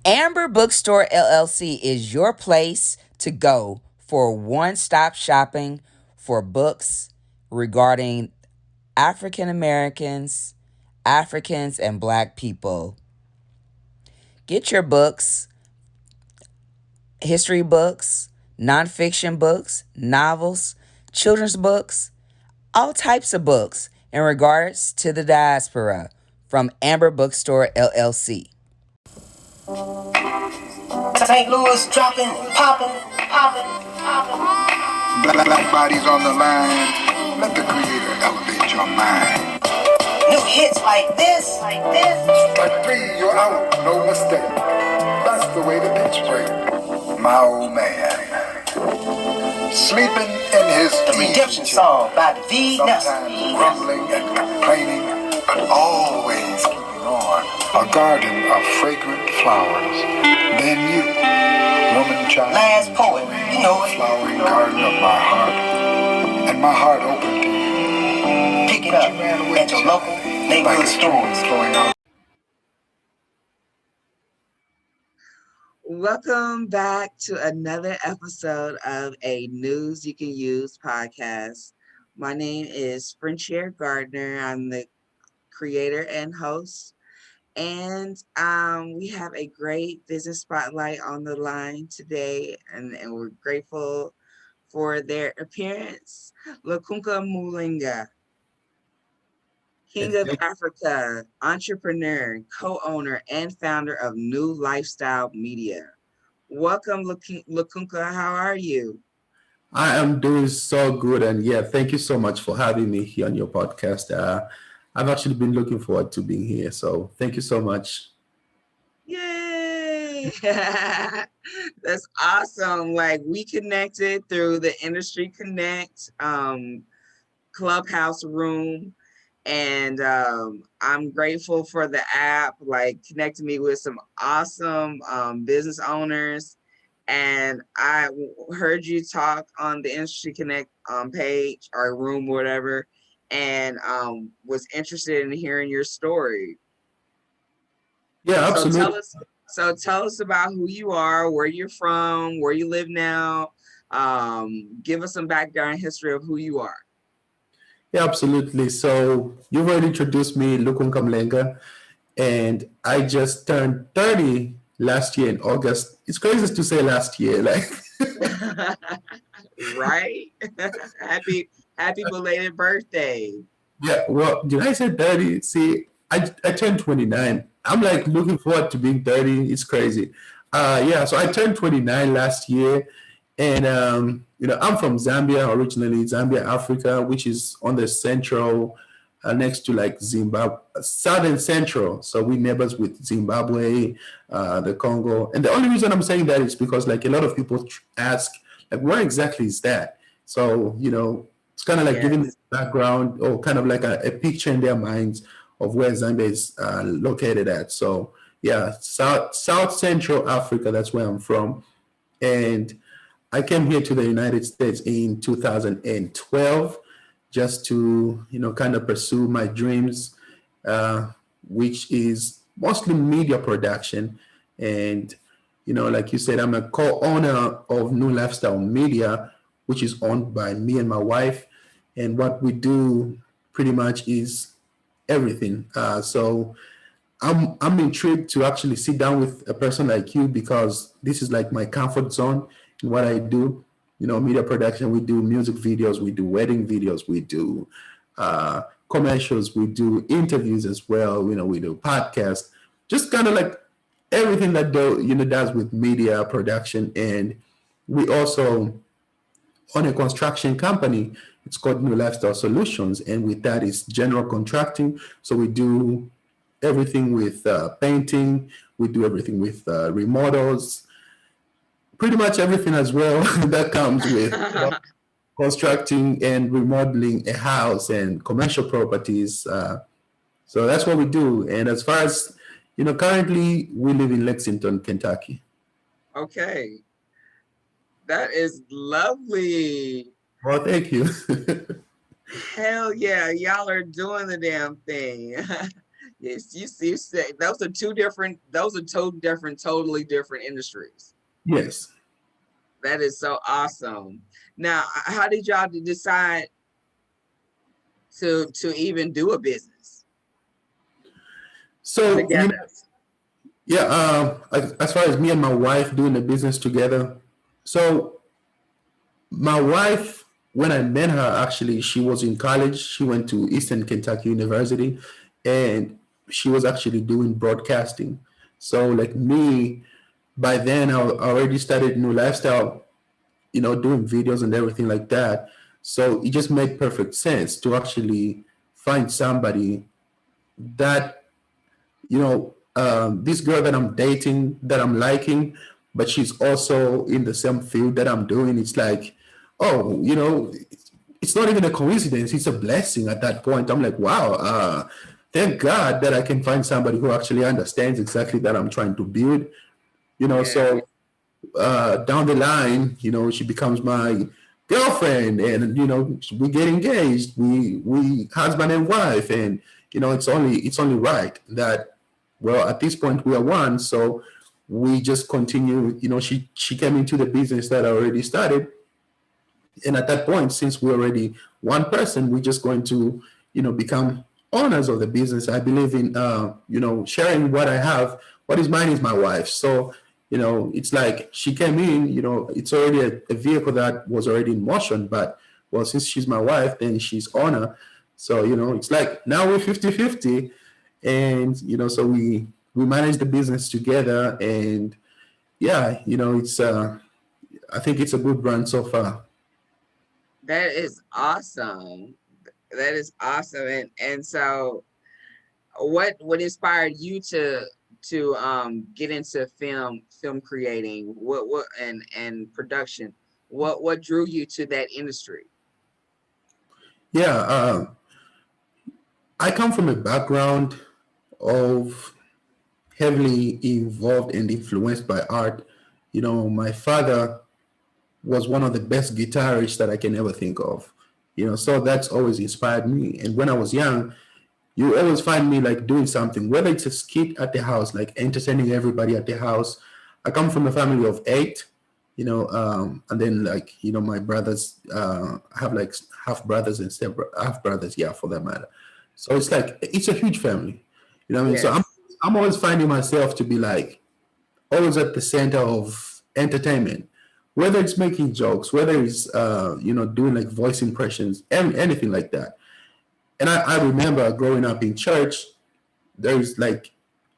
Amber Bookstore LLC is your place to go for one-stop shopping for books regarding African Americans, Africans, and Black people. Get your books, history books, nonfiction books, novels, children's books, all types of books in regards to the diaspora from Amber Bookstore LLC. St. Louis dropping, popping, popping, popping. Black bodies on the line. Let the creator elevate your mind. New hits like this, like this. Strike three, you're out, no mistake. That's the way the beats break. My old man, sleeping in his The Redemption Song by the V. sometimes Nelson. grumbling and complaining, but always keeping on. A garden of fragrant flowers. Then you, woman child, Last poet, you know it. flowering garden of my heart, and my heart open to you. Pick it up at your local neighborhood stores. Flowing out. Welcome back to another episode of a News You Can Use podcast. My name is Frenchier Gardner. I'm the creator and host. And we have a great business spotlight on the line today, and we're grateful for their appearance. Lukunka Malenga, King of Africa, entrepreneur, co-owner, and founder of New Lifestyle Media. Welcome, Lukunka. How are you? I am doing so good, and yeah, thank you so much for having me here on your podcast. I've actually been looking forward to being here, so thank you so much. Yay! That's awesome. Like, we connected through the Industry Connect Clubhouse room, and I'm grateful for the app, like connecting me with some awesome business owners. And I heard you talk on the Industry Connect page or room or whatever, and was interested in hearing your story. Yeah, So absolutely. tell us about who you are, where you're from, where you live now. Give us some background history of who you are. Yeah, absolutely. So you've already introduced me, Lukunka Malenga, and I just turned 30 last year in August. It's crazy to say last year, like Right? happy belated birthday. yeah. Well, did I say 30? See, I turned 29. I'm like looking forward to being 30. It's crazy. Yeah, so I turned 29 last year. And I'm from Zambia originally, Zambia, Africa, which is on the central, next to like Zimbabwe, southern central. So we neighbors with Zimbabwe, the Congo. And the only reason I'm saying that is because like a lot of people ask, like, where exactly is that? So it's kind of like giving Yes. this background or kind of like a picture in their minds of where Zambia is located at. So yeah, South Central Africa. That's where I'm from, and I came here to the United States in 2012 just to, kind of pursue my dreams, uh, which is mostly media production. And, like you said, I'm a co-owner of New Lifestyle Media, which is owned by me and my wife. And what we do pretty much is everything. So I'm intrigued to actually sit down with a person like you because this is like my comfort zone in what I do. Media production. We do music videos, we do wedding videos, we do commercials, we do interviews as well. We do podcasts, just kind of like everything that does with media production. And we also own a construction company. It's called New Lifestyle Solutions, and with that is general contracting. So we do everything with painting. We do everything with remodels, pretty much everything as well that comes with constructing and remodeling a house and commercial properties. So that's what we do. And as far as currently we live in Lexington, Kentucky. Okay. That is lovely. Well, thank you. Hell yeah, y'all are doing the damn thing. Yes, you say those are two different. Those are two different, totally different industries. Yes. That is so awesome. Now, how did y'all decide to even do a business So, together? yeah, as far as me and my wife doing the business together, so my wife, when I met her, actually, she was in college. She went to Eastern Kentucky University, and she was actually doing broadcasting. So, like me, by then, I already started new lifestyle, doing videos and everything like that. So it just made perfect sense to actually find somebody that, this girl that I'm dating, that I'm liking, but she's also in the same field that I'm doing. It's like, oh, it's not even a coincidence. It's a blessing at that point. I'm like, wow, thank God that I can find somebody who actually understands exactly that I'm trying to build. Yeah, So down the line, she becomes my girlfriend, and we get engaged. We husband and wife, and it's only right that, well, at this point we are one. So we just continue. She came into the business that I already started, and at that point, since we're already one person, we're just going to become owners of the business. I believe in sharing what I have. What is mine is my wife's. So it's like she came in. It's already a vehicle that was already in motion, but well, since she's my wife, then she's owner. So it's like now we're 50-50, and so we manage the business together. And yeah, it's I think it's a good brand so far. that is awesome. That is awesome. And so, what inspired you to get into film creating? What and production? What drew you to that industry? Yeah, I come from a background of heavily involved and influenced by art. My father was one of the best guitarists that I can ever think of. So that's always inspired me. And when I was young, you always find me like doing something, whether it's a skit at the house, like entertaining everybody at the house. I come from a family of eight, and then like my brothers, I have like half brothers and half brothers, yeah, for that matter. So it's like it's a huge family, what I mean. So I'm Yes. I'm always finding myself to be like always at the center of entertainment, whether it's making jokes, whether it's doing like voice impressions, and anything like that. And I remember growing up in church, there's like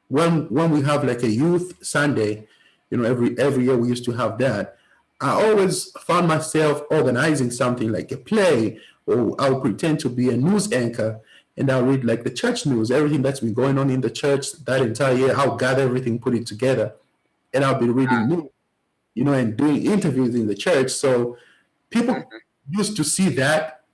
when we have like a youth Sunday, every year we used to have that. I always found myself organizing something like a play, or I'll pretend to be a news anchor, and I'll read like the church news, everything that's been going on in the church that entire year. I'll gather everything, put it together, and I'll be reading news, and doing interviews in the church. So people used to see that,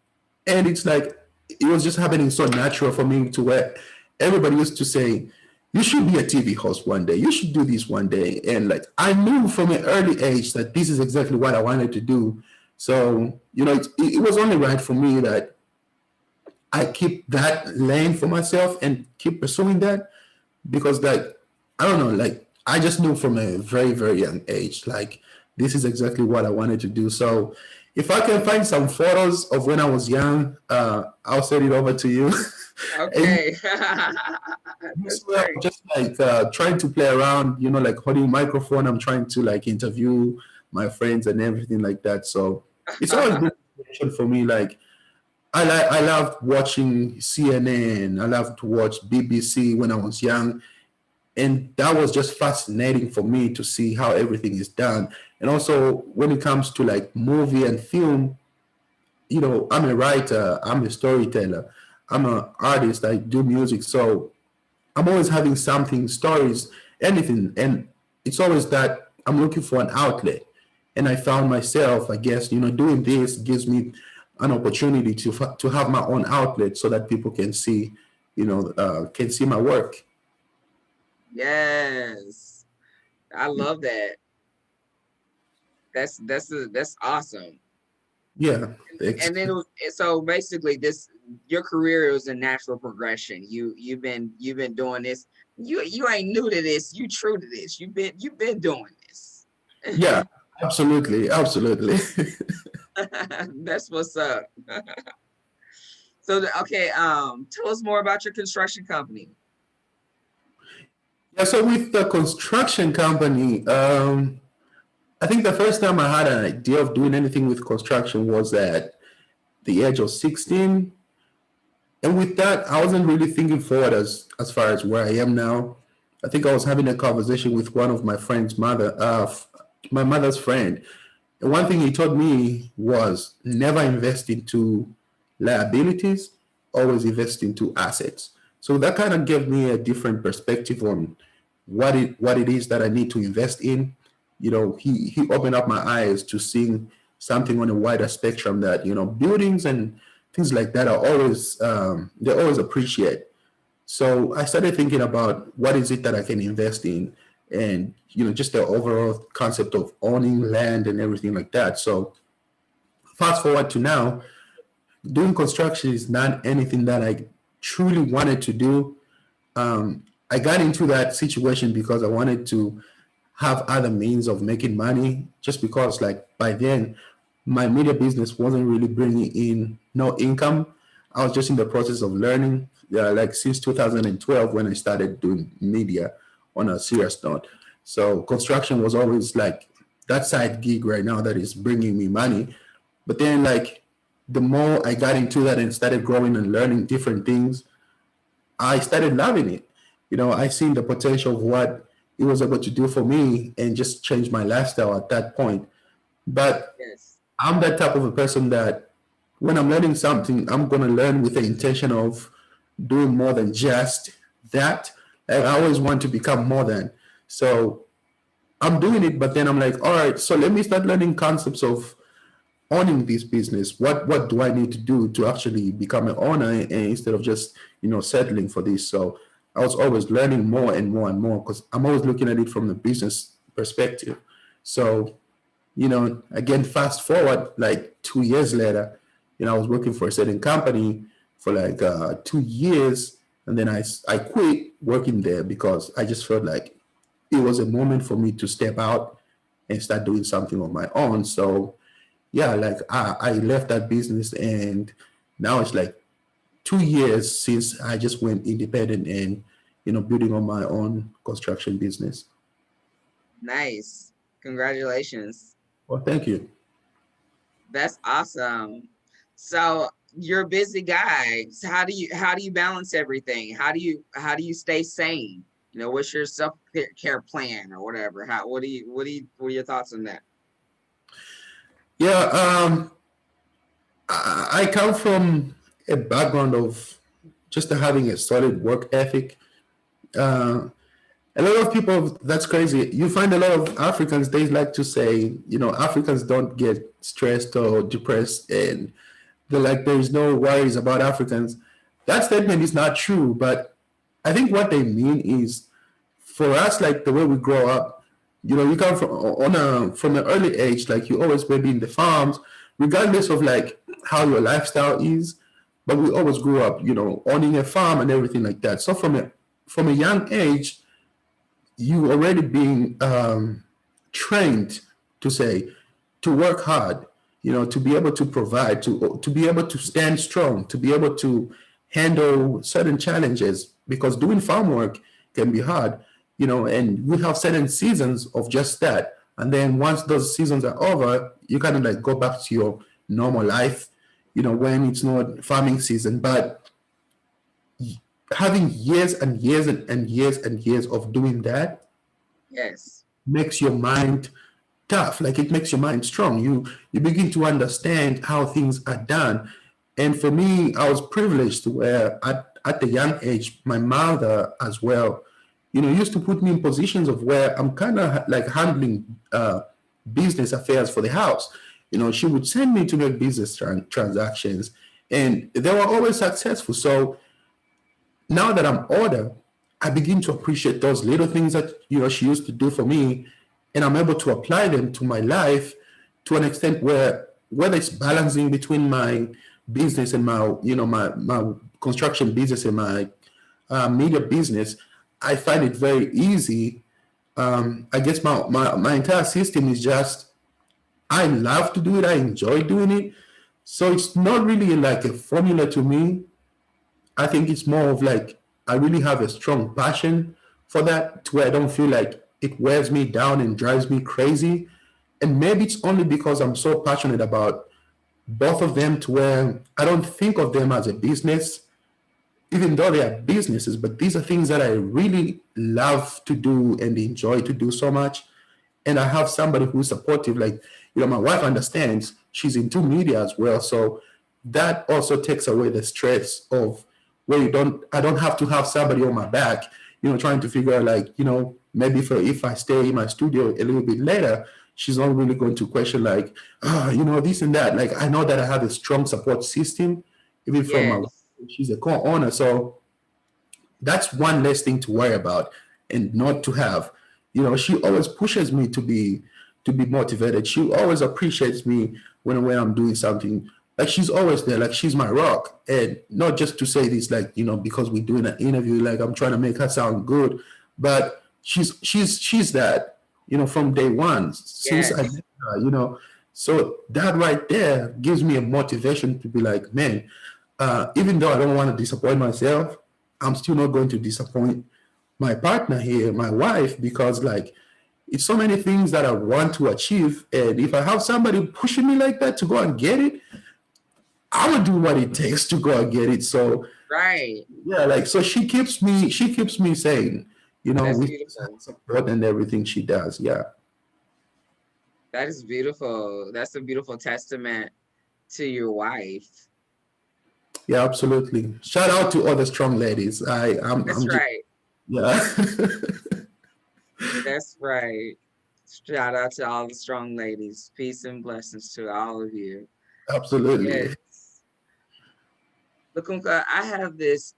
and it's like it was just happening so natural for me to where everybody used to say, "You should be a TV host one day. You should do this one day." And like I knew from an early age that this is exactly what I wanted to do. So it was only right for me that I keep that lane for myself and keep pursuing that, because like I don't know, like I just knew from a very very young age, like this is exactly what I wanted to do. So if I can find some photos of when I was young, I'll send it over to you. And Okay. as That's well, great. just like trying to play around, like holding microphone. I'm trying to like interview my friends and everything like that. So it's always been a passion for me. Like I loved watching CNN. I loved to watch BBC when I was young, and that was just fascinating for me to see how everything is done. And also when it comes to like movie and film, I'm a writer, I'm a storyteller, I'm an artist, I do music. So I'm always having something, stories, anything. And it's always that I'm looking for an outlet. And I found myself, I guess, doing this gives me an opportunity to have my own outlet so that people can see, can see my work. Yes. I love that. That's awesome. Yeah. And then it was, so basically this your career was a natural progression. You've been doing this. You ain't new to this. You true to this. You've been doing this. Yeah, absolutely. Absolutely. That's what's up. So okay, tell us more about your construction company. Yeah, so with the construction company, I think the first time I had an idea of doing anything with construction was at the age of 16. And with that, I wasn't really thinking forward as far as where I am now. I think I was having a conversation with one of my friend's mother, my mother's friend. And one thing he told me was never invest into liabilities, always invest into assets. So that kind of gave me a different perspective on what it is that I need to invest in. He opened up my eyes to seeing something on a wider spectrum that buildings and things like that are always they always appreciate. So I started thinking about what is it that I can invest in, and just the overall concept of owning land and everything like that. So fast forward to now, doing construction is not anything that I truly wanted to do. I got into that situation because I wanted to have other means of making money, just because like by then my media business wasn't really bringing in no income. I was just in the process of learning, like since 2012 when I started doing media on a serious note. So construction was always like that side gig right now that is bringing me money. But then like the more I got into that and started growing and learning different things, I started loving it. I seen the potential of what it was able to do for me and just change my lifestyle at that point. But Yes. I'm that type of a person that when I'm learning something, I'm going to learn with the intention of doing more than just that. Like, I always want to become more than. So I'm doing it, but then I'm like, all right, so let me start learning concepts of owning this business. What do I need to do to actually become an owner, and instead of just settling for this? So I was always learning more and more and more because I'm always looking at it from the business perspective. So again, fast forward like 2 years later, I was working for a certain company for like 2 years, and then I quit working there because I just felt like it was a moment for me to step out and start doing something on my own. So yeah, like I left that business, and now it's like 2 years since I just went independent and building on my own construction business. Nice. Congratulations. Well, thank you. That's awesome. So you're a busy guy. So how do you balance everything? How do you stay sane? What's your self care plan or whatever? What are your thoughts on that? Yeah, I come from a background of just having a solid work ethic. Uh, a lot of people, that's crazy. You find a lot of Africans, they like to say, Africans don't get stressed or depressed, and they're like, there's no worries about Africans. That statement is not true, but I think what they mean is for us, like the way we grow up, you come from an early age, like you always maybe in the farms, regardless of like how your lifestyle is, but we always grew up, owning a farm and everything like that. So from a young age, you already being trained to say to work hard, to be able to provide, to be able to stand strong, to be able to handle certain challenges, because doing farm work can be hard, and we have certain seasons of just that. And then once those seasons are over, you kind of like go back to your normal life, when it's not farming season. But having years and years and years and years of doing that Yes. makes your mind tough. Like it makes your mind strong. You begin to understand how things are done. And for me, I was privileged to where at a young age, my mother as well, used to put me in positions of where I'm kind of like handling business affairs for the house. She would send me to make business transactions, and they were always successful. So now that I'm older, I begin to appreciate those little things that she used to do for me, and I'm able to apply them to my life to an extent where whether it's balancing between my business and my construction business and my media business, I find it very easy. I guess my entire system is just, I love to do it. I enjoy doing it. So it's not really like a formula to me. I think it's more of like I really have a strong passion for that, to where I don't feel like it wears me down and drives me crazy. And maybe it's only because I'm so passionate about both of them, to where I don't think of them as a business, even though they are businesses, but these are things that I really love to do and enjoy to do so much. And I have somebody who's supportive. Like, my wife understands, she's into media as well. So that also takes away the stress of where I don't have to have somebody on my back, trying to figure out, like, maybe if I stay in my studio a little bit later, she's not really going to question, like, this and that. Like, I know that I have a strong support system, even from my wife. Yes. She's a co-owner. So that's one less thing to worry about and not to have. She always pushes me to be motivated. She always appreciates me when I'm doing something. Like, she's always there. Like, she's my rock. And not just to say this, like, because we're doing an interview, like I'm trying to make her sound good, but she's that, from day one, since I Yes. met her. So that right there gives me a motivation to be like, man, even though I don't want to disappoint myself, I'm still not going to disappoint my partner here, my wife, because, like, it's so many things that I want to achieve. And if I have somebody pushing me like that to go and get it, I would do what it takes to go and get it. So Right. yeah, like, so she keeps me sane, That's with beautiful. support and everything she does. Yeah. That is beautiful. That's a beautiful testament to your wife. Yeah, absolutely. Shout out to all the strong ladies. I'm That's just, right. yeah. That's right. Shout out to all the strong ladies. Peace and blessings to all of you. Absolutely. Yes. Lukunka, I have this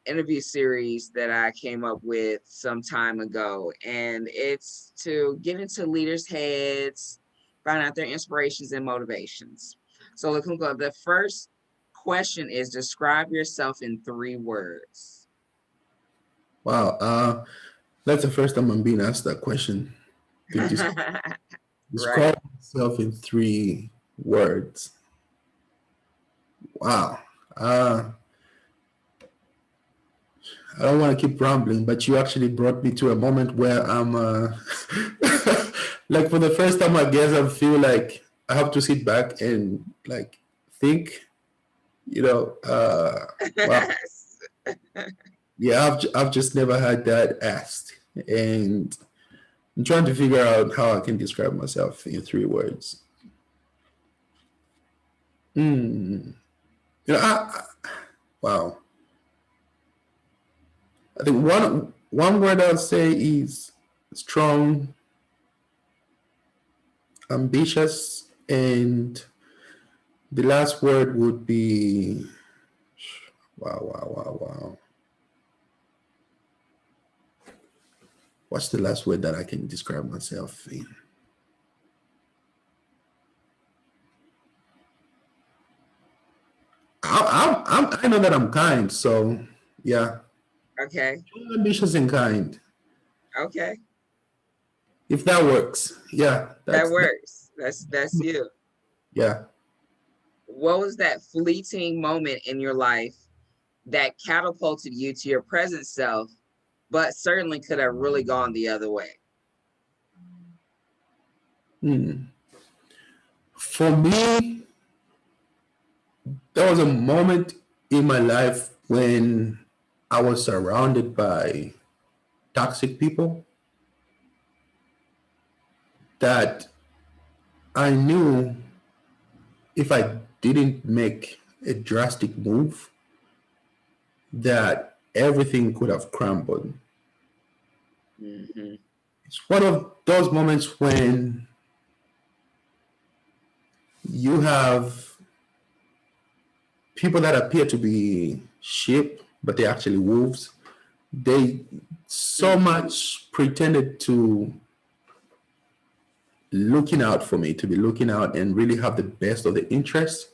interview series that I came up with some time ago, and it's to get into leaders' heads, find out their inspirations and motivations. So, Lukunka, the first question is, describe yourself in 3 words. Wow. That's the first time I'm being asked that question. To Right. describe myself in 3 words. Wow. Uh, I don't want to keep rambling, but you actually brought me to a moment where I'm, like, for the first time, I guess I feel like I have to sit back and, like, think. Wow. Yeah, I've just never had that asked, and I'm trying to figure out how I can describe myself in 3 words. Hmm. Wow. I think one word I'll say is strong, ambitious, and the last word would be, wow, wow, wow, wow. What's the last word that I can describe myself in? I know that I'm kind, so yeah, Okay. ambitious and kind. Okay. If that works, yeah, That that, works. That's you. yeah. What was that fleeting moment in your life that catapulted you to your present self, but certainly could have really gone the other way? Hmm. For me, there was a moment in my life when I was surrounded by toxic people that I knew if I didn't make a drastic move, that everything could have crumbled. Hmm. It's one of those moments when you have people that appear to be sheep, but they're actually wolves. They so Hmm. much pretended to looking out for me, to be looking out and really have the best of the interest.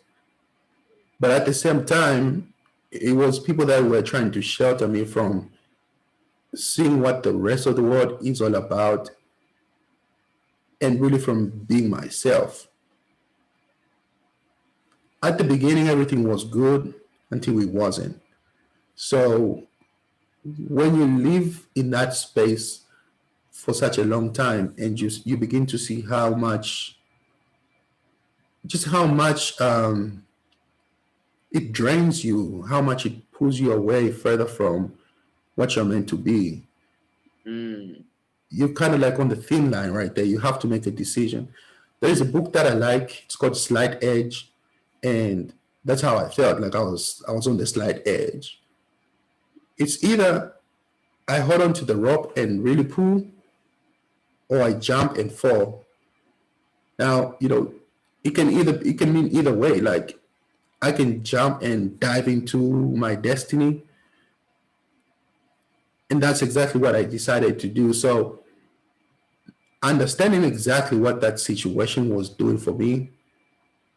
But at the same time, it was people that were trying to shelter me from seeing what the rest of the world is all about and really from being myself. At the beginning, everything was good until it wasn't. So when you live in that space for such a long time and you begin to see how much, just how much it drains you, how much it pulls you away further from what you're meant to be. Mm. You're kind of like on the thin line right there. You have to make a decision. There is a book that I like. It's called Slight Edge, and that's how I felt. Like I was on the slight edge. It's either I hold on to the rope and really pull, or I jump and fall. Now, it can mean either way. Like I can jump and dive into my destiny, and that's exactly what I decided to do. So understanding exactly what that situation was doing for me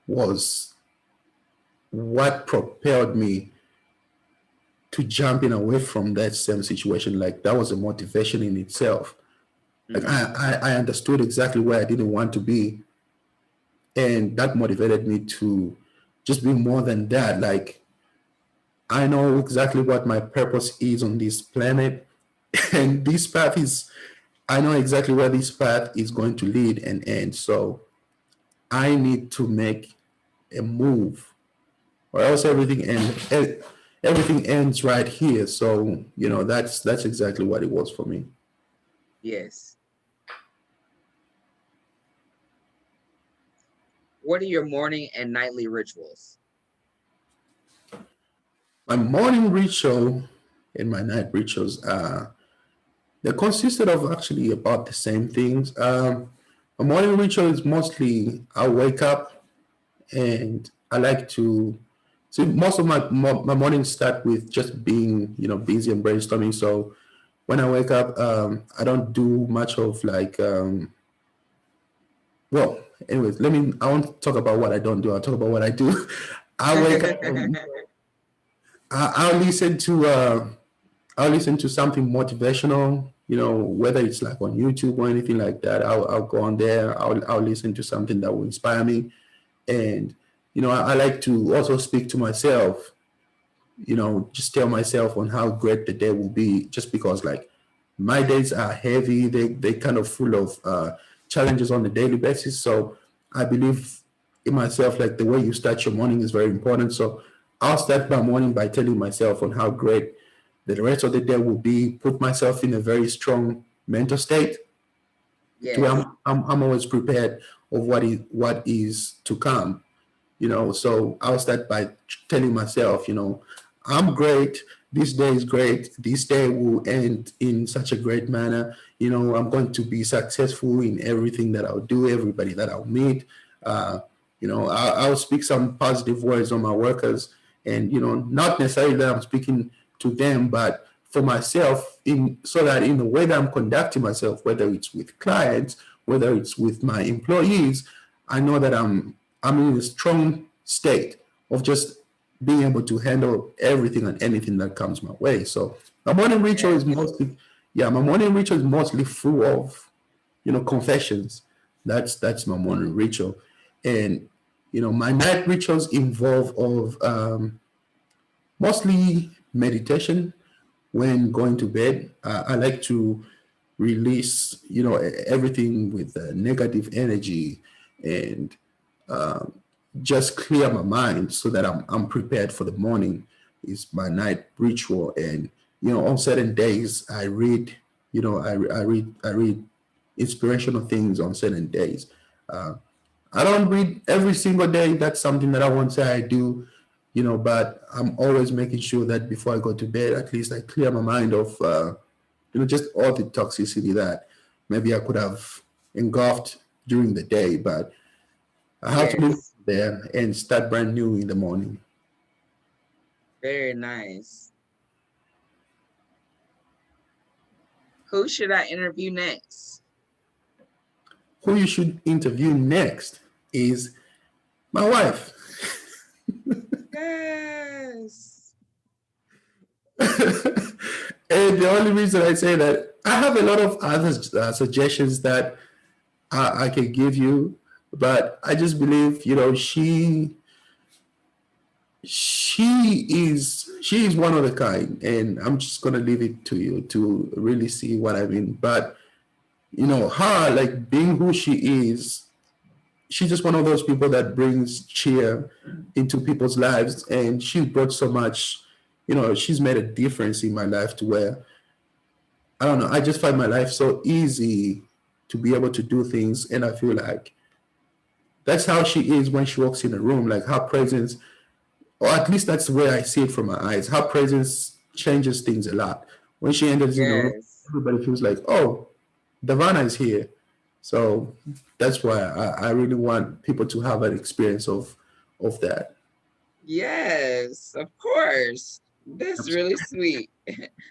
was what propelled me to jumping away from that same situation. Like that was a motivation in itself. Like Mm. I understood exactly where I didn't want to be, and that motivated me to just be more than that. Like I know exactly what my purpose is on this planet, and this path is. I know exactly where this path is going to lead and end. So I need to make a move, or else everything ends right here. So that's exactly what it was for me. Yes. What are your morning and nightly rituals? My morning ritual and my night rituals they consisted of actually about the same things. My morning ritual is mostly I wake up and I like to see most of my mornings start with just being busy and brainstorming. So when I wake up, I don't do much of like well, anyways, I won't talk about what I don't do. I'll talk about what I do. I wake up. I'll listen to something motivational. Whether it's like on YouTube or anything like that. I'll go on there. I'll listen to something that will inspire me, and I like to also speak to myself. Just tell myself on how great the day will be. Just because like my days are heavy, they kind of full of challenges on a daily basis. So I believe in myself. Like the way you start your morning is very important. So I'll start my morning by telling myself on how great the rest of the day will be. Put myself in a very strong mental state to where Yes. I'm always prepared of what is to come. So I'll start by telling myself, I'm great. This day is great. This day will end in such a great manner. I'm going to be successful in everything that I'll do, everybody that I'll meet. uh, I'll speak some positive words on my workers, and not necessarily that I'm speaking to them, but for myself, in so that in the way that I'm conducting myself, whether it's with clients, whether it's with my employees, I know that I'm in a strong state of just being able to handle everything and anything that comes my way. So my morning ritual is Yes. mostly, yeah, my morning ritual is mostly full of, confessions. That's my morning ritual, and my night rituals involve of mostly meditation when going to bed. I like to release, everything with negative energy and just clear my mind so that I'm prepared for the morning. Is my night ritual. And on certain days I read, I read inspirational things on certain days. I don't read every single day. That's something that I won't say I do, but I'm always making sure that before I go to bed, at least I clear my mind of, just all the toxicity that maybe I could have engulfed during the day. But I have to leave Yes. there and start brand new in the morning. Very nice. Who should I interview next? who you should interview next is my wife. Yes. And the only reason I say that, I have a lot of other suggestions that I can give you, but I just believe, she is one of a kind, and I'm just gonna leave it to you to really see what I mean. But her, like, being who she is, she's just one of those people that brings cheer into people's lives, and she's brought so much. She's made a difference in my life to where, I don't know, I just find my life so easy to be able to do things, and I feel like that's how she is when she walks in a room. Like, her presence, or at least that's the way I see it from my eyes. Her presence changes things a lot. When she enters in the room, Yes. everybody feels like, oh, Davana is here. So that's why I really want people to have an experience of that. Yes, of course. That's really sweet.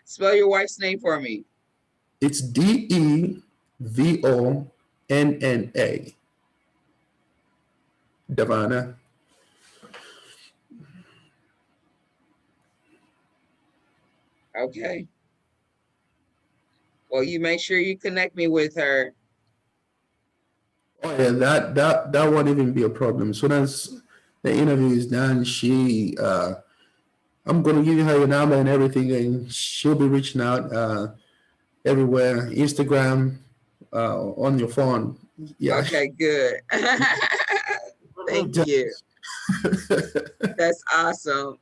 Spell your wife's name for me. It's Devonna. Davana. Okay. Well, you make sure you connect me with her. Oh yeah, that won't even be a problem. As soon as the interview is done, I'm gonna give you her number and everything, and she'll be reaching out everywhere, Instagram, on your phone. Yeah. Okay, good. Thank you. That's awesome.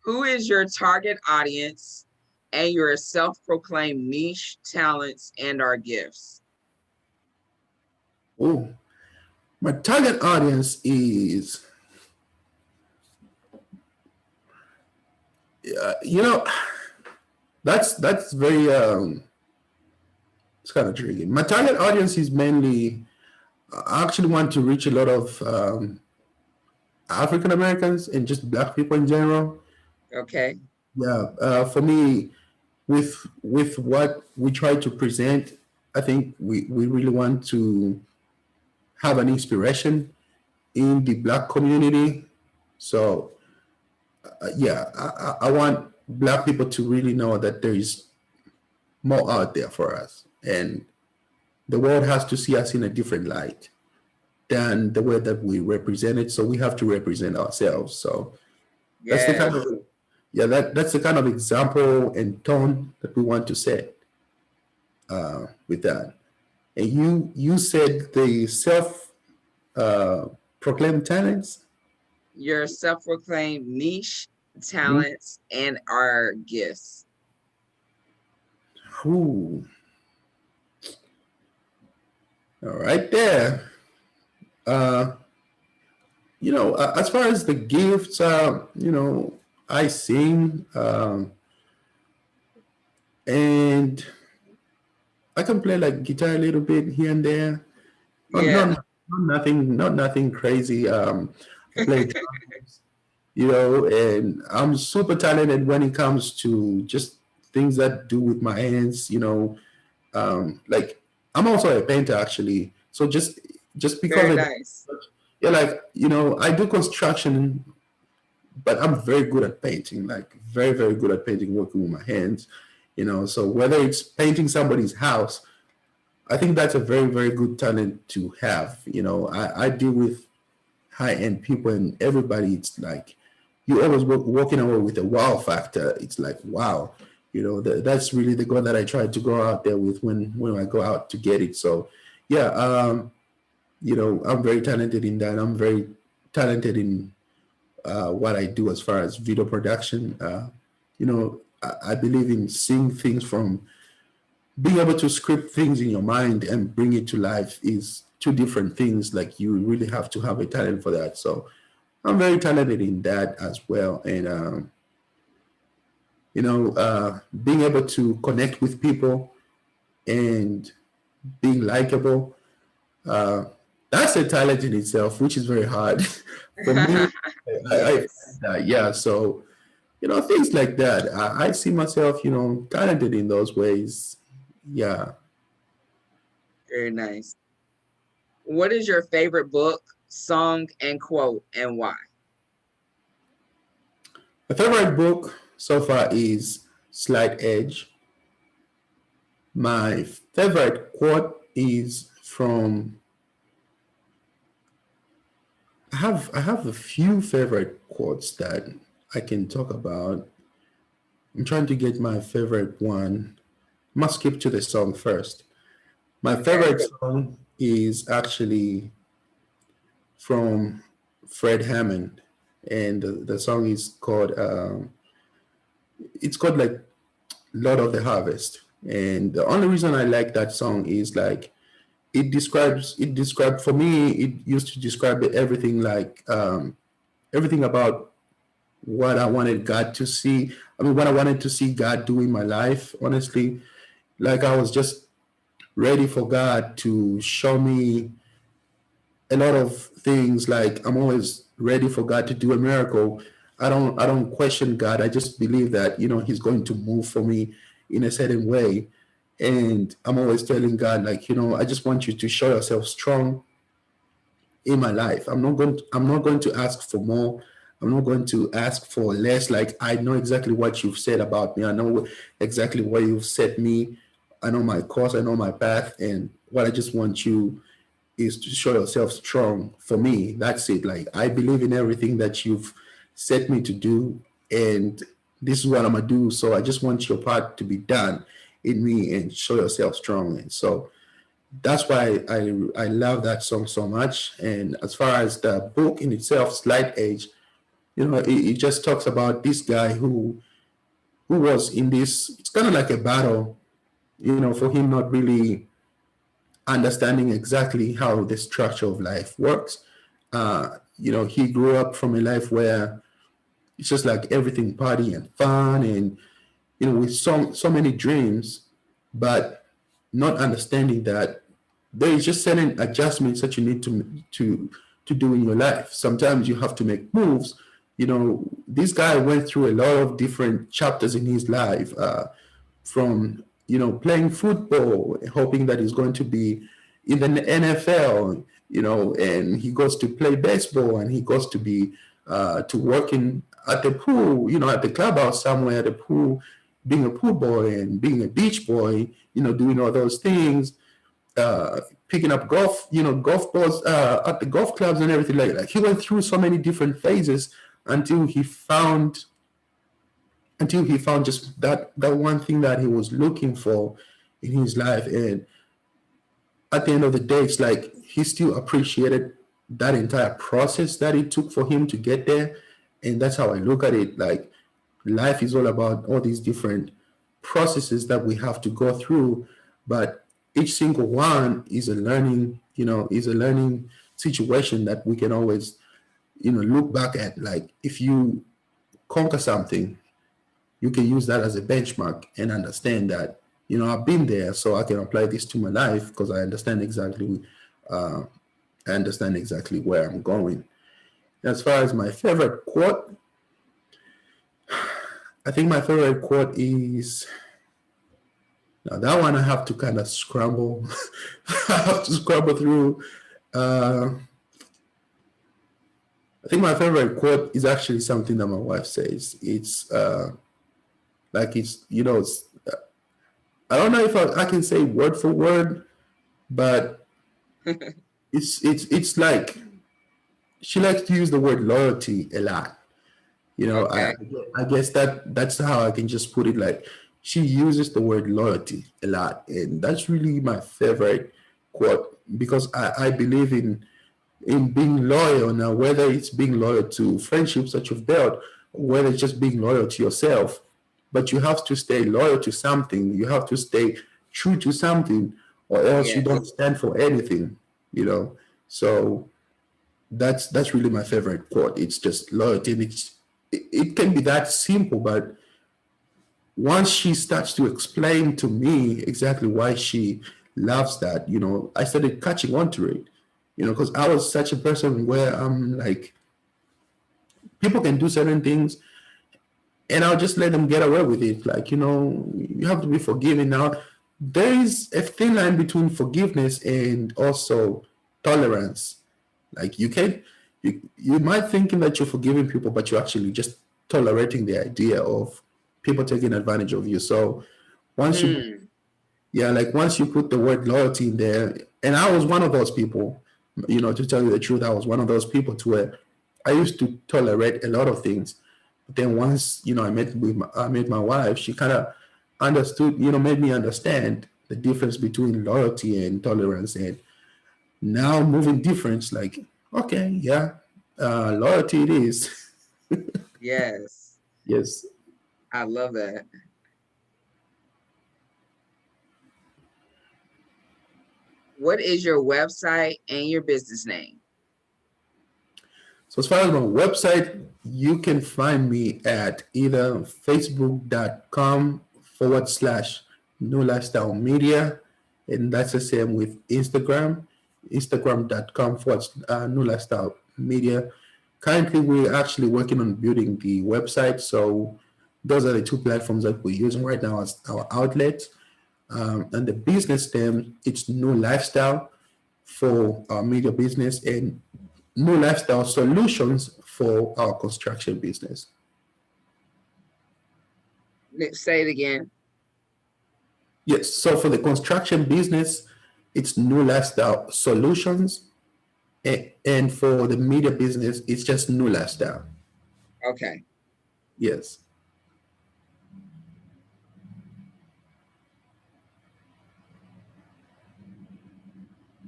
Who is your target audience and your self-proclaimed niche, talents, and our gifts? Oh, my target audience is, you know, that's very it's kind of tricky. My target audience is mainly, I actually want to reach a lot of African Americans and just Black people in general. Okay. Yeah, for me, with what we try to present, I think we really want to have an inspiration in the Black community. So yeah, I want Black people to really know that there is more out there for us, and the world has to see us in a different light than the way that we represent it. So we have to represent ourselves. So that's the kind Yes. of, yeah, that's the kind of example and tone that we want to set with that. And you said the self proclaimed talents. Your self-proclaimed niche, Mhm. talents, and our gifts. Ooh, all right there. Uh, as far as the gifts, I sing, and I can play like guitar a little bit here and there. Yeah. Not nothing crazy. I play drums, and I'm super talented when it comes to just things that do with my hands. Like, I'm also a painter actually. So just because Very I, nice. yeah, like, I do construction, but I'm very good at painting. Like, very very good at painting, working with my hands. So whether it's painting somebody's house, I think that's a very, very good talent to have. I deal with high end people, and everybody, it's like you always walking away with a wow factor. It's like, wow, that's really the goal that I try to go out there with when I go out to get it. So, yeah, I'm very talented in that. I'm very talented in what I do as far as video production. I believe in seeing things from, being able to script things in your mind and bring it to life is two different things. Like, you really have to have a talent for that. So I'm very talented in that as well. And being able to connect with people and being likable, uh, that's a talent in itself, which is very hard for me. Yes. Yeah. So things like that. I see myself, talented in those ways. Yeah. Very nice. What is your favorite book, song, and quote, and why? My favorite book so far is Slight Edge. My favorite quote is from I have a few favorite quotes that I can talk about. I'm trying to get my favorite one. Must skip to the song first. My Okay. favorite song is actually from Fred Hammond, and the song is called it's called like Lord of the Harvest. And the only reason I like that song is like it described for me, it used to describe everything, like everything about what I wanted God to see. I mean, what I wanted to see God do in my life, honestly. Like I was just ready for God to show me a lot of things. Like I'm always ready for God to do a miracle. I don't question God. I just believe that, He's going to move for me in a certain way. And I'm always telling God, like, I just want you to show yourself strong in my life. I'm not going to ask for more. I'm not going to ask for less. Like I know exactly what you've said about me. I know exactly where you've set me. I know my course, I know my path, and what I just want you is to show yourself strong for me. That's it. Like I believe in everything that you've set me to do, and this is what I'm gonna do. So I just want your part to be done in me and show yourself strong. And so that's why I love that song so much. And as far as the book in itself, Slight Age, it just talks about this guy who was in this. It's kind of like a battle, for him not really understanding exactly how the structure of life works. He grew up from a life where it's just like everything party and fun, and with so many dreams, but not understanding that there is just certain adjustments that you need to do in your life. Sometimes you have to make moves. This guy went through a lot of different chapters in his life, from playing football, hoping that he's going to be in the NFL, and he goes to play baseball, and he goes to be to working at the pool, at the clubhouse somewhere at the pool, being a pool boy and being a beach boy, doing all those things, picking up golf balls at the golf clubs and everything like that. He went through so many different phases until he found just that one thing that he was looking for in his life. And at the end of the day, it's like he still appreciated that entire process that it took for him to get there. And that's how I look at it. Like life is all about all these different processes that we have to go through, but each single one is a learning situation that we can always look back at. Like if you conquer something, you can use that as a benchmark and understand that I've been there, so I can apply this to my life because uh, I understand exactly where I'm going. As far as my favorite quote, I think my favorite quote is, now that one I have to kind of scramble. I have to scramble through. Uh, I think my favorite quote is actually something that my wife says. It's like I don't know if I can say word for word, but it's like she likes to use the word loyalty a lot. Okay. I guess that's how I can just put it. Like she uses the word loyalty a lot, and that's really my favorite quote because I believe in being loyal. Now, whether it's being loyal to friendships that you've built, or whether it's just being loyal to yourself, but you have to stay loyal to something. You have to stay true to something, or else you don't Yes. stand for anything. So that's really my favorite quote. It's just loyalty, and it can be that simple, but once she starts to explain to me exactly why she loves that, I started catching on to it, because I was such a person where I'm like, people can do certain things and I'll just let them get away with it. Like, you have to be forgiving now. there is a thin line between forgiveness and also tolerance. Like you might thinking that you're forgiving people, but you're actually just tolerating the idea of people taking advantage of you. So once you Mm, yeah, like once you put the word loyalty in there, and I was one of those people, to tell you the truth, I was one of those people to where I used to tolerate a lot of things. But then once, I met my wife, she kind of understood, made me understand the difference between loyalty and tolerance. And now moving difference, like, okay, yeah, loyalty it is. yes, Yes. I love that. What is your website and your business name? So as far as my website, you can find me at either facebook.com/ New Lifestyle Media. And that's the same with Instagram, instagram.com/ New Lifestyle Media. Currently, we're actually working on building the website. So those are the two platforms that we're using right now as our outlets. And the business name, it's New Lifestyle for our media business and New Lifestyle Solutions for our construction business. Say it again. Yes, so for the construction business, it's New Lifestyle Solutions, and for the media business, it's just New Lifestyle. Okay. Yes.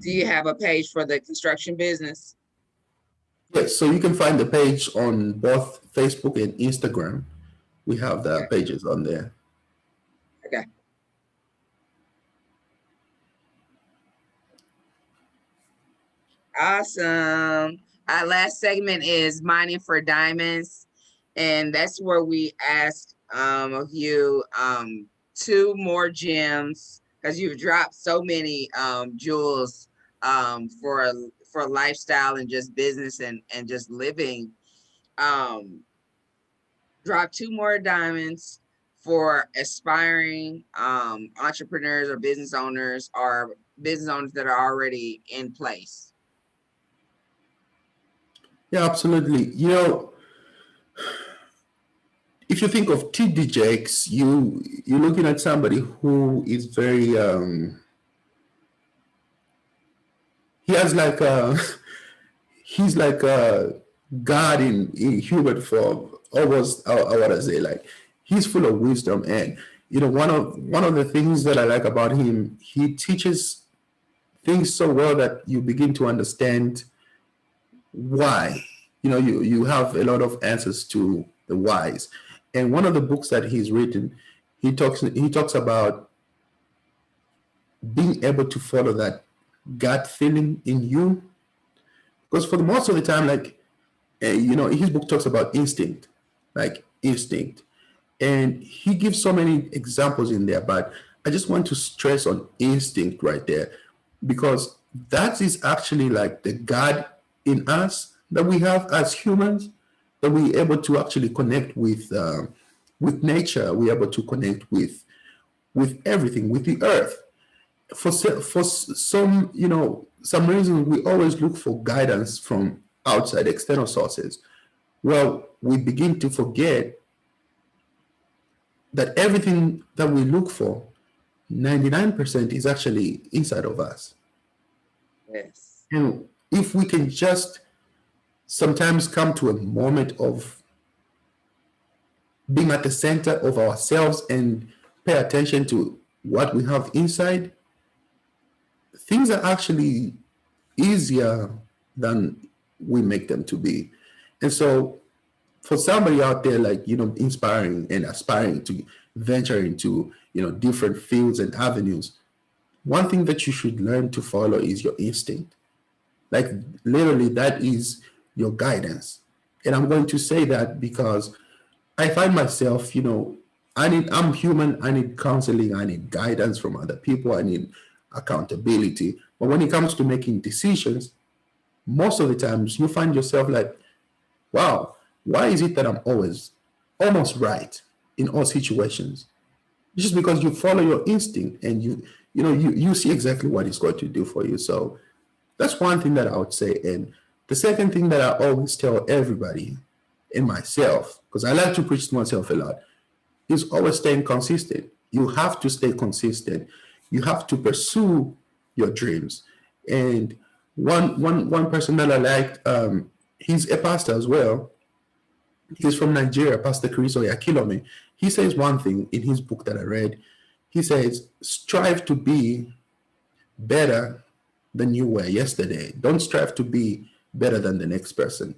Do you have a page for the construction business? Yes, so you can find the page on both Facebook and Instagram. We have the Okay. pages on there. Okay. Awesome. Our last segment is mining for diamonds, and that's where we ask of you two more gems because you've dropped so many jewels for lifestyle and just business and just living. Um, Drop two more diamonds for aspiring entrepreneurs or business owners that are already in place. Yeah, absolutely. If you think of TD Jakes, you're looking at somebody who is very he has like a he's like a God in human form, almost. I want to say, like, he's full of wisdom, and one of the things that I like about him, he teaches things so well that you begin to understand why. You have a lot of answers to the whys. And one of the books that he's written, he talks about being able to follow that gut feeling in you, because for the most of the time, like, his book talks about instinct, like instinct, and he gives so many examples in there. But I just want to stress on instinct right there, because that is actually like the God in us that we have as humans, that we're able to actually connect with nature. We're able to connect with everything, with the earth. For some, some reason, we always look for guidance from outside external sources. Well, we begin to forget that everything that we look for, 99% is actually inside of us. Yes. And if we can just sometimes come to a moment of being at the center of ourselves and pay attention to what we have inside, things are actually easier than we make them to be. And so, for somebody out there, like, inspiring and aspiring to venture into, different fields and avenues, one thing that you should learn to follow is your instinct. Like, literally, that is your guidance. And I'm going to say that because I find myself, I'm human. I need counseling. I need guidance from other people. I need accountability. But when it comes to making decisions, most of the times you find yourself like, wow, why is it that I'm always almost right in all situations? just because you follow your instinct and you see exactly what it's going to do for you. So that's one thing that I would say. And the second thing that I always tell everybody and myself, because I like to preach to myself a lot, is always staying consistent. You have to stay consistent. You have to pursue your dreams. And one person that I liked, he's a pastor as well. He's from Nigeria, Pastor Chris Oyakilome. He says one thing in his book that I read. He says, strive to be better than you were yesterday. Don't strive to be better than the next person.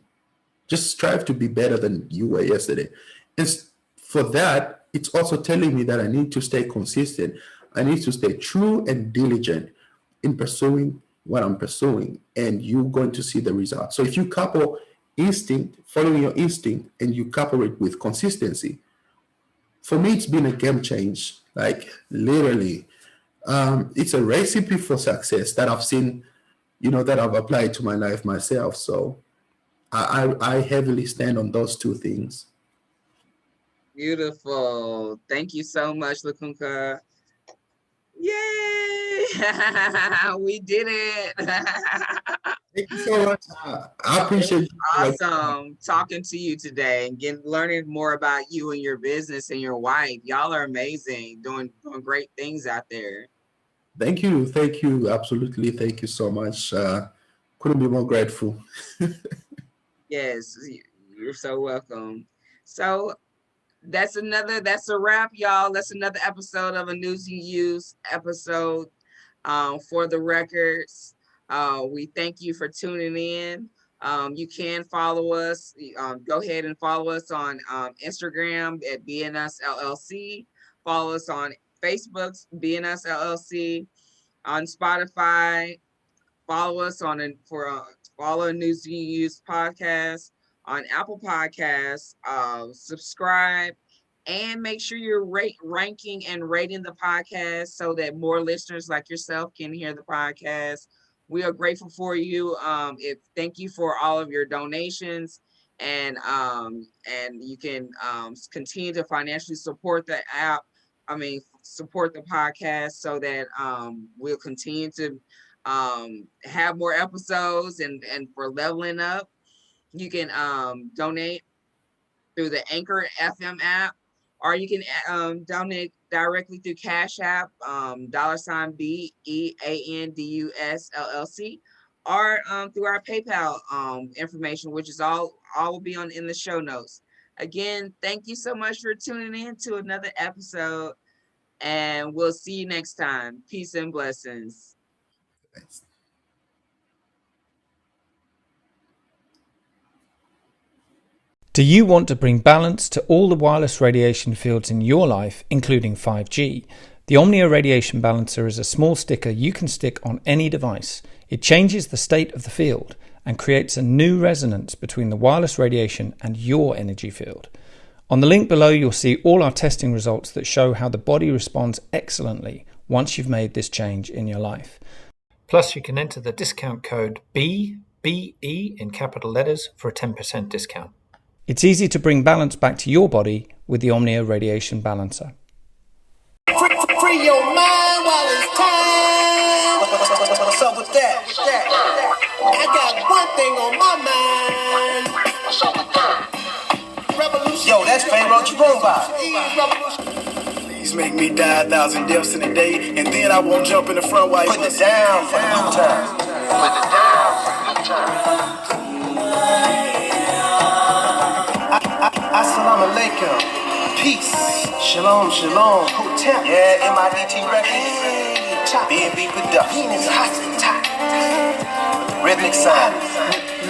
Just strive to be better than you were yesterday. And for that, it's also telling me that I need to stay consistent. I need to stay true and diligent in pursuing what I'm pursuing, and you're going to see the results. So if you couple instinct, following your instinct, and you couple it with consistency, for me, it's been a game change. Like literally, it's a recipe for success that I've seen, that I've applied to my life myself. So I heavily stand on those two things. Beautiful. Thank you so much, Lukunka. Yay! We did it. Thank you so much. I appreciate you. Awesome talking to you today and learning more about you and your business and your wife. Y'all are amazing, doing great things out there. Thank you. Absolutely. Thank you so much. Couldn't be more grateful. Yes, you're so welcome. So that's a wrap, y'all. That's another episode of a News You Use episode for the records. We thank you for tuning in. You can follow us. Go ahead and follow us on Instagram at BNS LLC. Follow us on Facebook, BNS LLC. On Spotify, follow us follow News You Use podcast on Apple Podcasts. Subscribe and make sure you're ranking and rating the podcast so that more listeners like yourself can hear the podcast. We are grateful for you. Thank you for all of your donations, and you can continue to financially support the app. Support the podcast so that we'll continue to have more episodes and for leveling up. You can donate through the Anchor FM app, or you can donate directly through Cash App, $BEANDUS LLC, or through our PayPal information, which is all will be in the show notes. Again, thank you so much for tuning in to another episode, and we'll see you next time. Peace and blessings. Thanks. Do you want to bring balance to all the wireless radiation fields in your life, including 5G? The Omnia Radiation Balancer is a small sticker you can stick on any device. It changes the state of the field and creates a new resonance between the wireless radiation and your energy field. On the link below, you'll see all our testing results that show how the body responds excellently once you've made this change in your life. Plus, you can enter the discount code BBE in capital letters for a 10% discount. It's easy to bring balance back to your body with the Omnia Radiation Balancer. Free your mind while it's time. What's up with that? I got one thing on my mind. Revolution. Yo, that's Pharaoh Jerome. Please make me die 1,000 deaths in a day, and then I won't jump in the front while you put it down for the new time. Put it down for the new time. Assalamu alaikum. Peace. Shalom, shalom. Hotel. Yeah, MIDT Records. B&B Productions. Rhythmic Sound.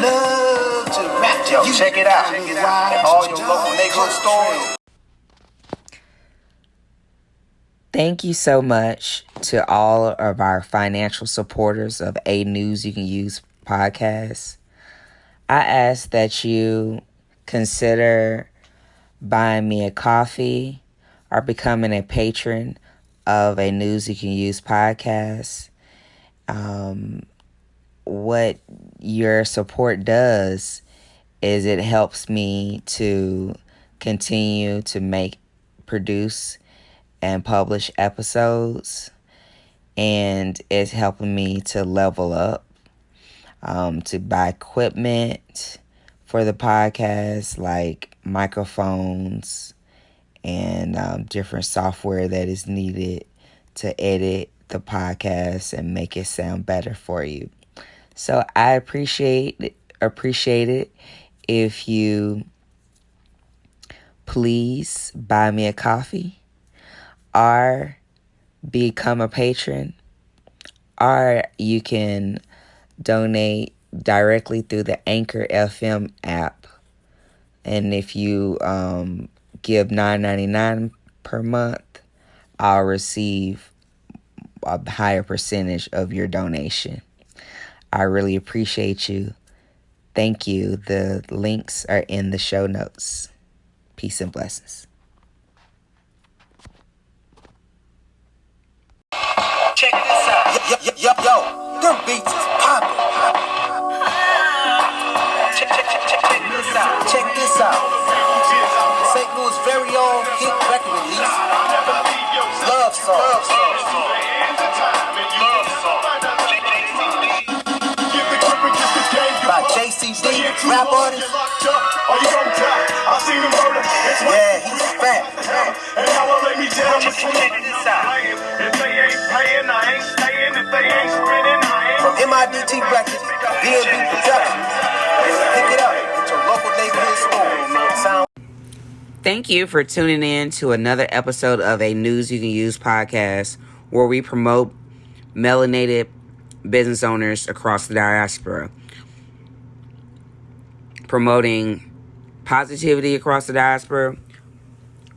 Love to rap. Yo, check it out. At all your local neighborhood stores. Thank you so much to all of our financial supporters of A News You Can Use podcast. I ask that you consider buying me a coffee or becoming a patron of A News You Can Use podcast. What your support does is it helps me to continue to produce and publish episodes, and it's helping me to level up, to buy equipment for the podcast, like microphones and different software that is needed to edit the podcast and make it sound better for you. So I appreciate it if you please buy me a coffee or become a patron, or you can donate directly through the Anchor FM app. And if you give $9.99 per month, I'll receive a higher percentage of your donation. I really appreciate you. Thank you. The links are in the show notes. Peace and blessings. Check this out. Yo, them beats is poppin'. Check this out. St. Louis' very own hit record release. Love Song. By JCD, rap artist. Yeah, he's fat. Check this out. From MIDT Records, B&B Productions. Pick it up at your local neighborhood store. Thank you for tuning in to another episode of a News You Can Use podcast, where we promote melanated business owners across the diaspora, promoting positivity across the diaspora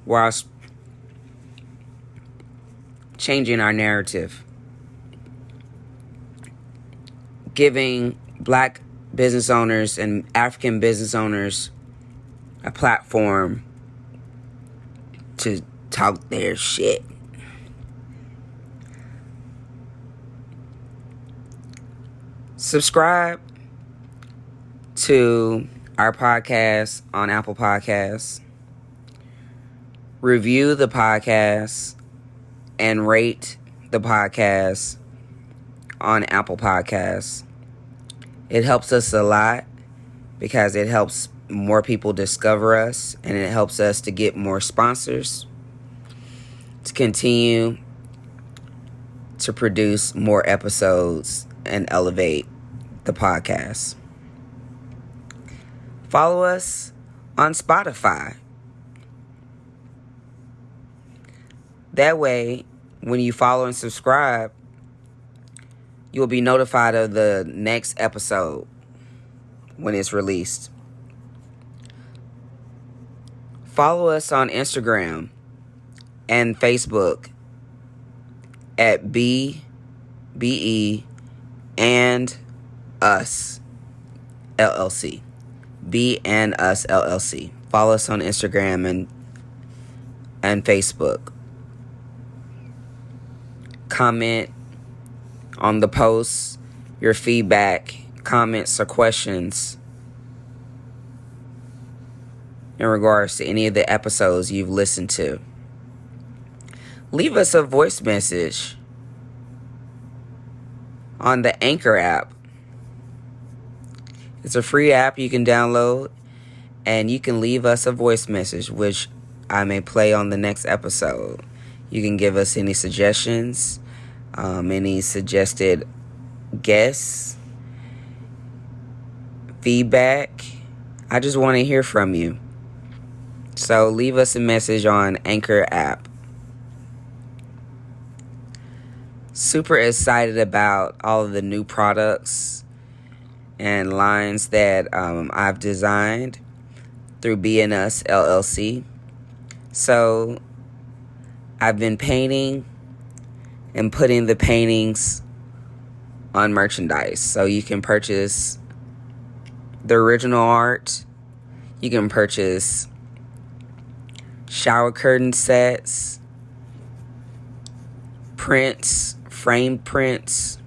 whilst changing our narrative, giving Black business owners and African business owners a platform to talk their shit. Subscribe to our podcast on Apple Podcasts. Review the podcast and rate the podcast on Apple Podcasts. It helps us a lot because it helps more people discover us, and it helps us to get more sponsors to continue to produce more episodes and elevate the podcast. Follow us on Spotify. That way, when you follow and subscribe, you'll be notified of the next episode when it's released. Follow us on Instagram and Facebook at BE and Us LLC. B and Us LLC. Follow us on Instagram and Facebook. Comment on the posts, your feedback, comments, or questions in regards to any of the episodes you've listened to. Leave us a voice message on the Anchor app. It's a free app you can download, and you can leave us a voice message, which I may play on the next episode. You can give us any suggestions, any suggested guests, feedback. I just want to hear from you. So leave us a message on Anchor app. Super excited about all of the new products and lines that I've designed through B&Us LLC. So I've been painting and putting the paintings on merchandise. So you can purchase the original art. You can purchase shower curtain sets, prints, framed prints,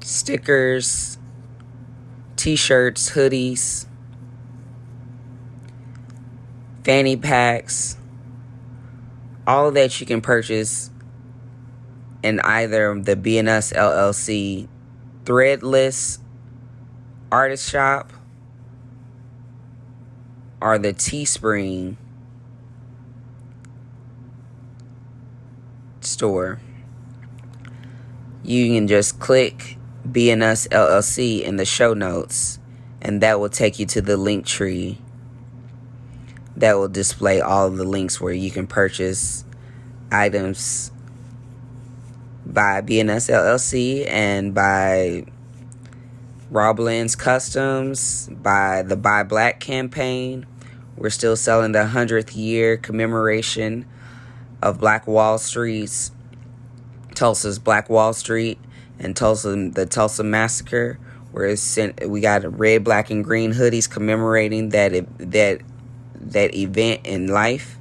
stickers, t-shirts, hoodies, fanny packs, All of that you can purchase in either the BNS LLC Threadless Artist Shop or the Teespring store. You can just click BNS LLC in the show notes, and that will take you to the link tree that will display all of the links where you can purchase items by BNS LLC and by Raw Blends Customs, by the Buy Black campaign. We're still selling the 100th year commemoration of Black Wall Street's, Tulsa's Black Wall Street and the Tulsa Massacre. We got red, black, and green hoodies commemorating that event in life.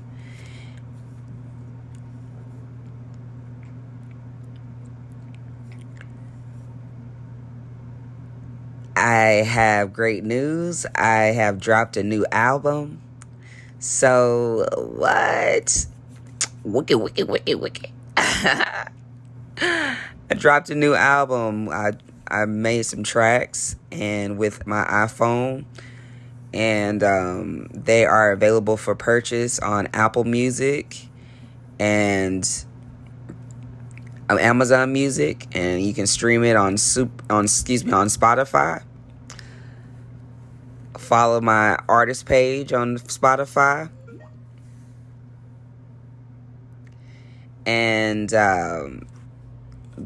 I have great news. I have dropped a new album. So what? Wicked. I dropped a new album. I made some tracks and with my iPhone, and they are available for purchase on Apple Music and Amazon Music, and you can stream it on Spotify. Follow my artist page on Spotify. And the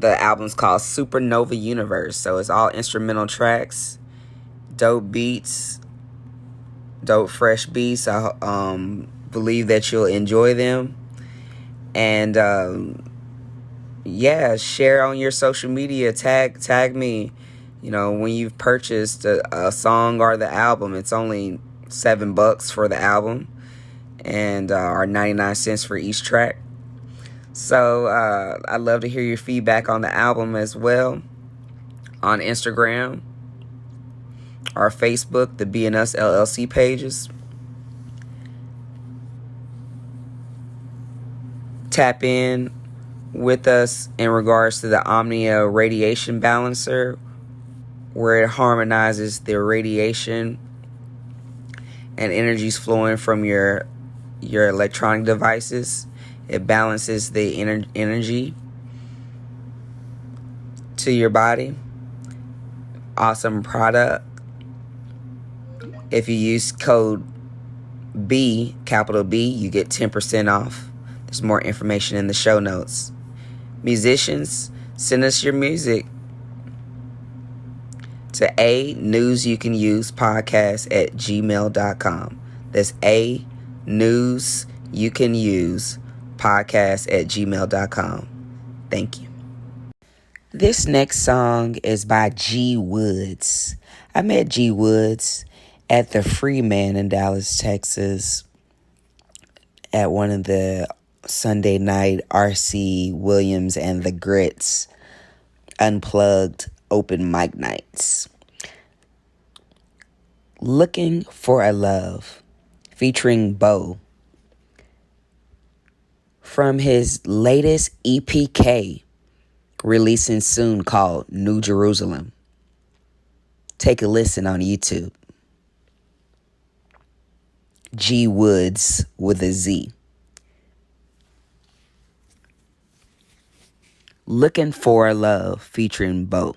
album's called Supernova Universe. So it's all instrumental tracks, dope beats, dope fresh beats. I believe that you'll enjoy them. And share on your social media. Tag me. When you've purchased a song or the album. It's only $7 for the album, and or 99 cents for each track. So I'd love to hear your feedback on the album as well on Instagram or Facebook, the BNS LLC pages. Tap in with us in regards to the Omnia Radiation Balancer, where it harmonizes the radiation and energies flowing from your electronic devices. It balances the energy to your body. Awesome product. If you use code B, capital B, you get 10% off. There's more information in the show notes. Musicians, send us your music to anewsyoucanusepodcast@gmail.com. That's anewsyoucanusepodcast@gmail.com. Thank you. This next song is by G Woods. I met G Woods at the Freeman in Dallas, Texas, at one of the Sunday night R.C. Williams and the Grits Unplugged open mic nights. Looking for a Love, featuring Bo, from his latest EPK, releasing soon, called New Jerusalem. Take a listen on YouTube. G Woods with a Z. Looking for a Love, featuring Bo.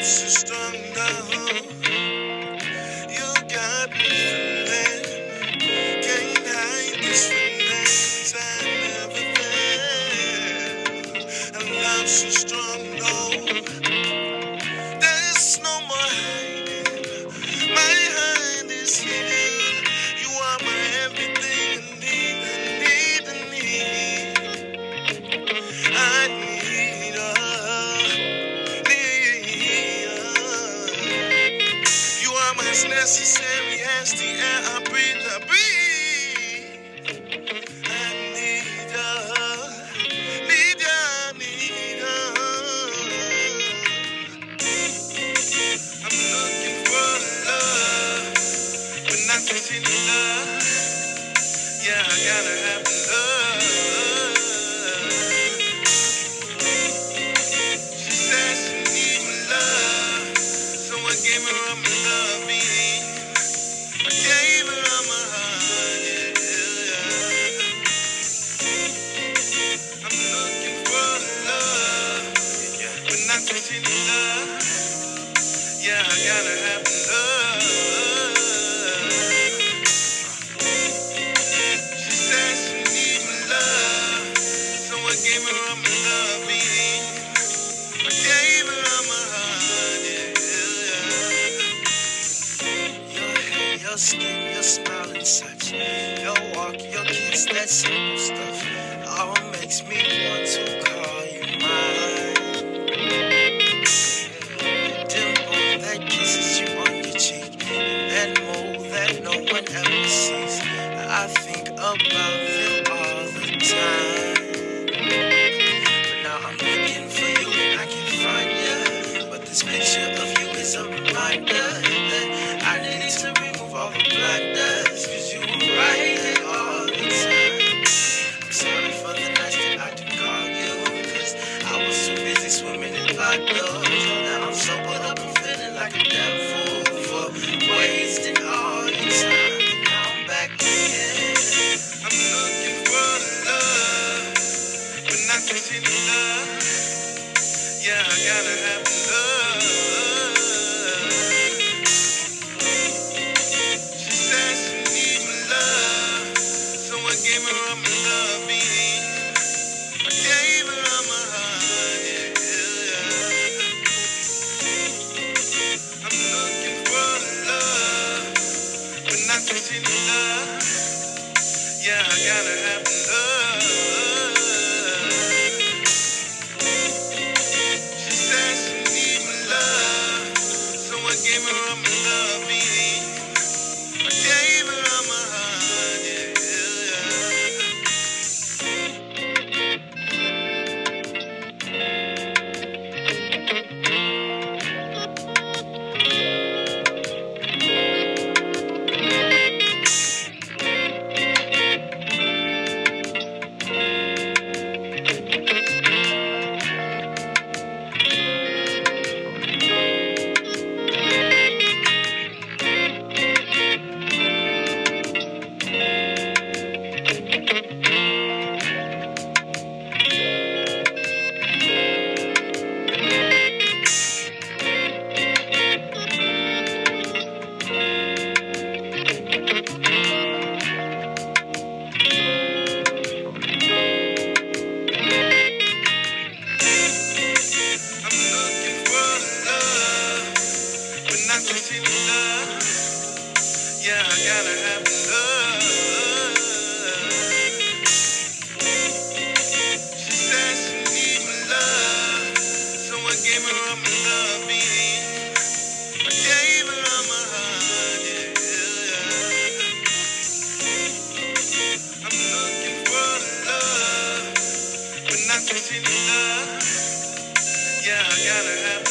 So strong now. Yeah, I gotta have love. She said she need my love, so I gave her all my loving. I gave her all my heart, yeah. I'm looking for love, but not just any love. Yeah, I gotta have love. She said she need my love, so I gave her all my loving. I gave her all my heart, yeah. Your hair, your skin, your smile and such. Your walk, your kiss, that simple stuff. All makes me want to call you mine. Dimple that kisses you on your cheek, and that mole that no one ever sees. I think about them all the time. But now I'm looking for you and I can't find you. But this picture of you is a reminder that I need to remove all the blinders. Cause you were right here all the time. I'm sorry for the nights that I didn't call you, cause I was too busy swimming in vodka. Now I'm sobered up and feeling like a damn fool for wasting all your time. Now I'm back again. I'm looking for love, but not just any love. Yeah, I gotta have love. She said she need my love, so I gave her all my loving. I gave her all my heart, yeah. I'm looking for love, but not just any love. Yeah, I gotta have love. She said she need my love, so I gave her all my loving. I gave her all my heart, yeah. I'm looking for love, but not just any love. Yeah, I gotta have love. She said she need my love, so I gave her all my loving. I gave her all my heart, yeah. I'm looking for love, but not just any love. Yeah, I gotta have